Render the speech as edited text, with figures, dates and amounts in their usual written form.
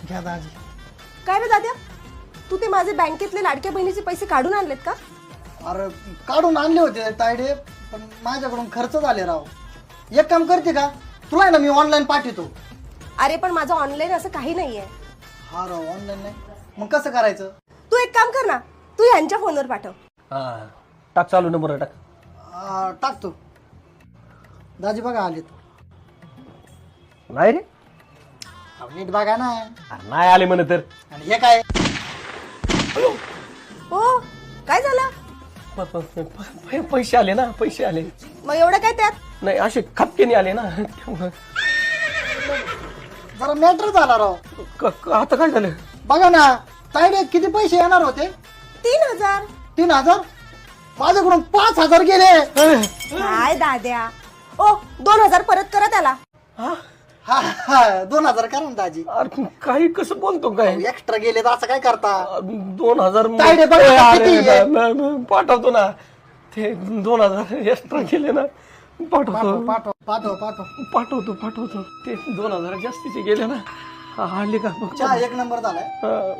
घ्या दाजी. काय रे दाद्या, तू ते माझे बँकेतले लाडक्या बहिणीचे पैसे काढून आणलेत का? अरे काढून आणले होते तायडे, पण माझ्याकडून खर्च झाले राव. एक काम करते का, तुला आहे ना मी ऑनलाईन पाठवतो. अरे पण माझं ऑनलाईन असं काही नाहीये. हा राव, ऑनलाईन नाही मग कसं करायचं? तू एक काम कर ना, तू ह्यांच्या फोनवर पाठव. हा टाक, चालू नंबर टाक. टाकतो. दाजी बघा आलेत. नाही रे, नीट बघा ना. अरे नाही आले म्हणे तर. आणि हे काय? हो, काय झालं? पैसे आले ना, पैसे आले. मग एवढं काय त्यात? नाही असे खपकेने आले ना. जरा मॅटर झाला राव. आता काय झालं? बघा ना तायडे, किती पैसे येणार होते? 3000. 3000? माझ्याकडून 5000 गेले. काय दाद्या, ओ 2000 परत करा त्याला. हा हा 2000 करा ना दाजी. अरे काही कसं बोलतो काय? एक्स्ट्रा गेले तर असं काय करता? 2000 तायडे बघा किती आहे. पाठवतो ना. ते 2000 एक्स्ट्रा केले ना, पाठवतो पाठव पाठव पाठव. पाठवतो. ते 2000 जास्तीचे गेले ना. आले का बघ. चहा एक नंबर झालाय.